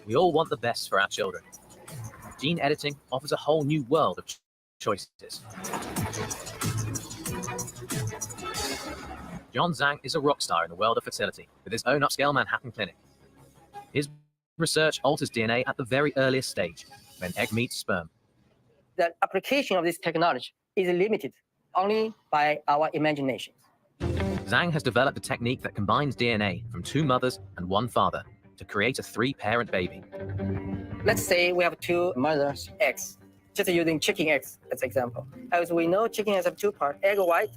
We all want the best for our children. Gene editing offers a whole new world of choices. John Zhang is a rock star in the world of fertility with his own upscale Manhattan clinic. His research alters DNA at the very earliest stage, when egg meets sperm. The application of this technology is limited only by our imagination. Zhang has developed a technique that combines DNA from 2 mothers and 1 father to create a 3-parent baby. Let's say we have 2 mothers' eggs, just using chicken eggs as an example. As we know, chicken eggs have 2 parts, egg white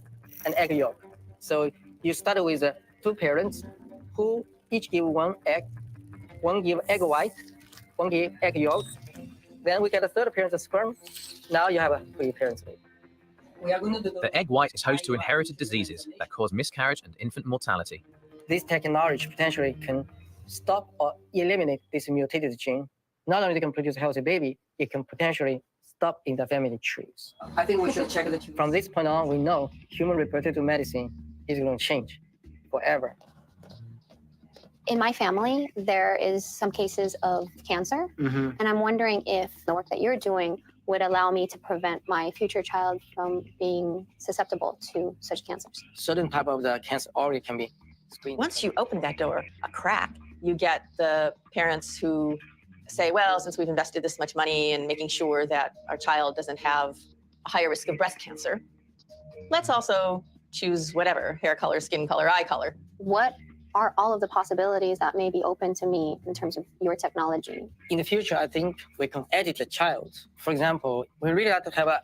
and egg yolk. So you start with 2 parents who each give 1 egg, 1 give egg white, 1 give egg yolk. Then we get a 3rd parent's sperm. Now you have a 3-parent baby. The egg white is host to inherited diseases that cause miscarriage and infant mortality. This technology potentially can stop or eliminate this mutated gene. Not only can produce a healthy baby, it can potentially stop in the family trees. I think we should check the trees. From this point on, we know human reproductive medicine is going to change forever. In my family, there is some cases of cancer, and I'm wondering if the work that you're doing would allow me to prevent my future child from being susceptible to such cancers. Certain type of the cancer already can be screened. Once you open that door, a crack, you get the parents who say, well, since we've invested this much money in making sure that our child doesn't have a higher risk of breast cancer, let's also choose whatever, hair color, skin color, eye color. What are all of the possibilities that may be open to me in terms of your technology? In the future, I think we can edit the child. For example, we really have to have an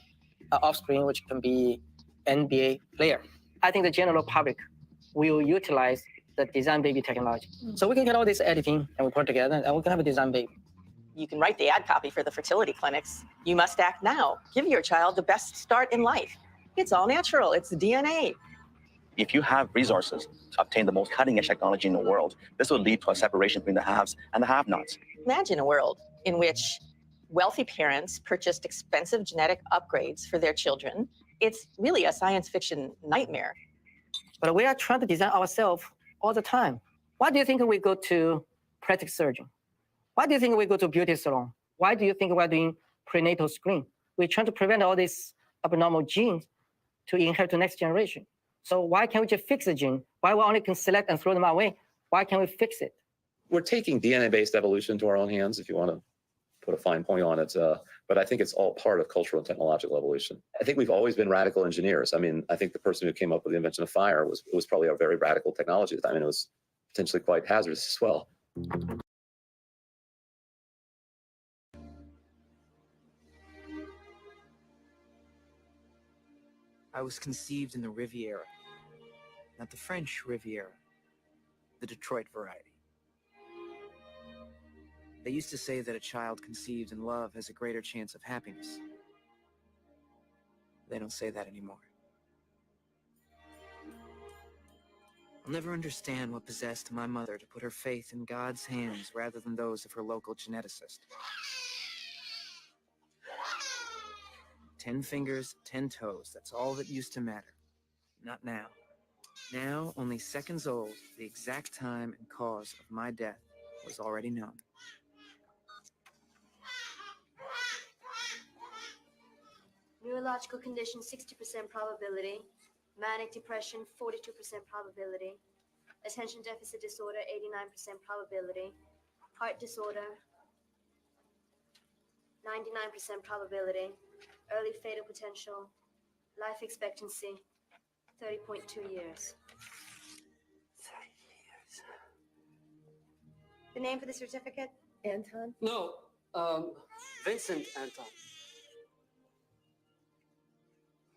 offspring which can be NBA player. I think the general public will utilize the design baby technology. So we can get all this editing and we put it together and we can have a design baby. You can write the ad copy for the fertility clinics. You must act now. Give your child the best start in life. It's all natural. It's DNA. If you have resources to obtain the most cutting-edge technology in the world, this will lead to a separation between the haves and the have-nots. Imagine a world in which wealthy parents purchased expensive genetic upgrades for their children. It's really a science fiction nightmare. But we are trying to design ourselves all the time. Why do you think we go to plastic surgeon? Why do you think we go to beauty salon? Why do you think we're doing prenatal screen? We're trying to prevent all these abnormal genes to inherit the next generation. So why can't we just fix the gene? Why we only can select and throw them away? Why can't we fix it? We're taking DNA-based evolution into our own hands, if you want to put a fine point on it. But I think it's all part of cultural and technological evolution. I think we've always been radical engineers. I mean, I think the person who came up with the invention of fire was probably a very radical technology at the time, and it was potentially quite hazardous as well. I was conceived in the Riviera, not the French Riviera, the Detroit variety. They used to say that a child conceived in love has a greater chance of happiness. They don't say that anymore. I'll never understand what possessed my mother to put her faith in God's hands rather than those of her local geneticist. 10 fingers, 10 toes, that's all that used to matter. Not now. Now, only seconds old, the exact time and cause of my death was already known. Neurological condition, 60% probability. Manic depression, 42% probability. Attention deficit disorder, 89% probability. Heart disorder, 99% probability. Early fatal potential. Life expectancy, 30.2 years. 30 years. The name for the certificate? Anton? No, Vincent Anton.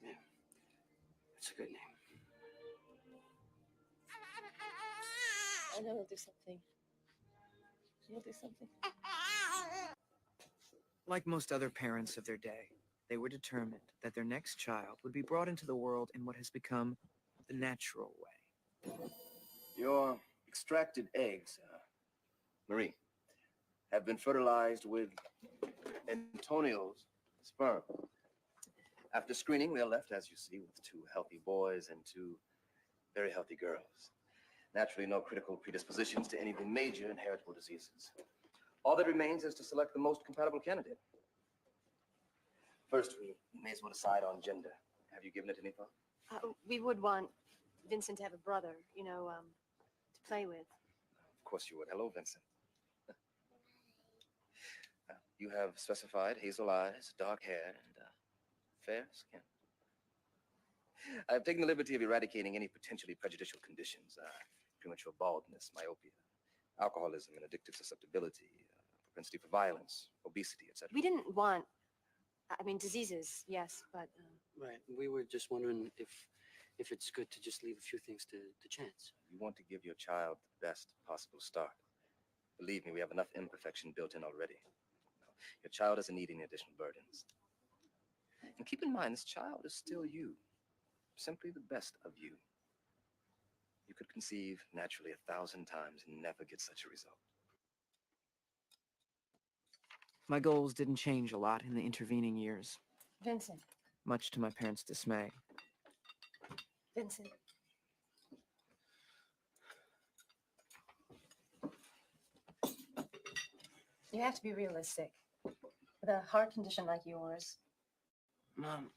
Yeah, that's a good name. I know he'll do something. He'll do something. Like most other parents of their day, they were determined that their next child would be brought into the world in what has become the natural way. Your extracted eggs, Marie, have been fertilized with Antonio's sperm. After screening, they're left, as you see, with 2 healthy boys and 2 very healthy girls. Naturally, no critical predispositions to any of the major inheritable diseases. All that remains is to select the most compatible candidate. First, we may as well decide on gender. Have you given it any thought? We would want Vincent to have a brother, you know, to play with. Of course you would. Hello, Vincent. You have specified hazel eyes, dark hair, and fair skin. I've taken the liberty of eradicating any potentially prejudicial conditions, premature baldness, myopia, alcoholism and addictive susceptibility, propensity for violence, obesity, etc. We didn't want, I mean, diseases, yes, but Right. We were just wondering if it's good to just leave a few things to chance. You want to give your child the best possible start. Believe me, we have enough imperfection built in already. Your child doesn't need any additional burdens. And keep in mind, this child is still you. Simply the best of you. You could conceive naturally 1,000 times and never get such a result. My goals didn't change a lot in the intervening years, Vincent, much to my parents' dismay. Vincent. You have to be realistic. With a heart condition like yours, Mom,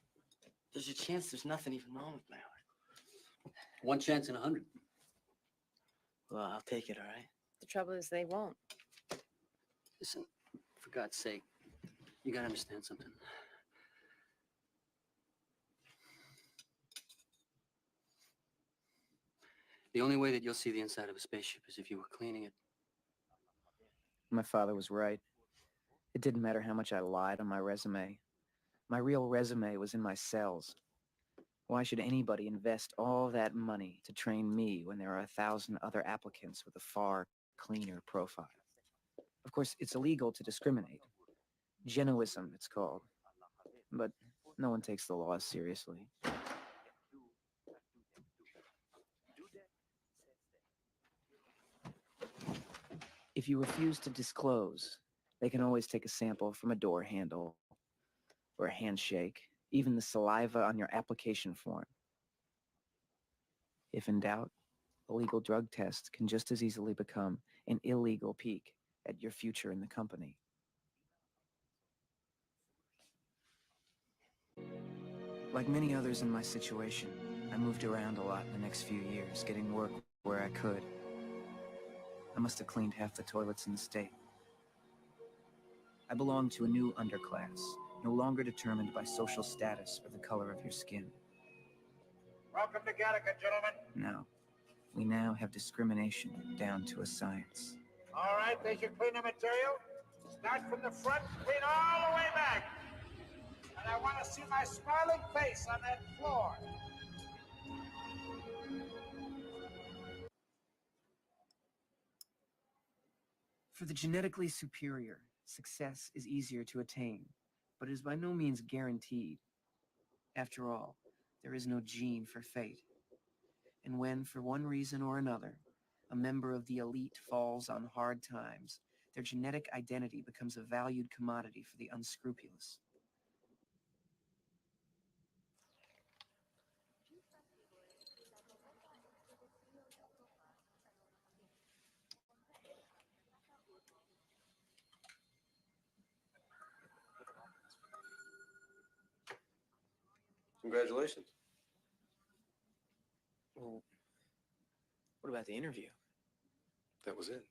there's a chance there's nothing even wrong with my heart. 1 chance in 100. Well, I'll take it, all right? the trouble is they won't. Listen, for God's sake, you gotta understand something. The only way that you'll see the inside of a spaceship is if you were cleaning it. My father was right. It didn't matter how much I lied on my resume. My real resume was in my cells. Why should anybody invest all that money to train me when there are 1,000 other applicants with a far cleaner profile? Of course, it's illegal to discriminate. Genoism, it's called. But no one takes the law seriously. If you refuse to disclose, they can always take a sample from a door handle or a handshake, even the saliva on your application form. If in doubt, a legal drug test can just as easily become an illegal peek at your future in the company. Like many others in my situation, I moved around a lot in the next few years, getting work where I could. I must have cleaned half the toilets in the state. I belonged to a new underclass, no longer determined by social status or the color of your skin. Welcome to Gattaca, gentlemen. No, we now have discrimination down to a science. All right, there's your cleaner material. Start from the front, clean all the way back. And I want to see my smiling face on that floor. For the genetically superior, success is easier to attain, but is by no means guaranteed. After all, there is no gene for fate. And when, for one reason or another, a member of the elite falls on hard times, their genetic identity becomes a valued commodity for the unscrupulous. Congratulations. Well, what about the interview? That was it.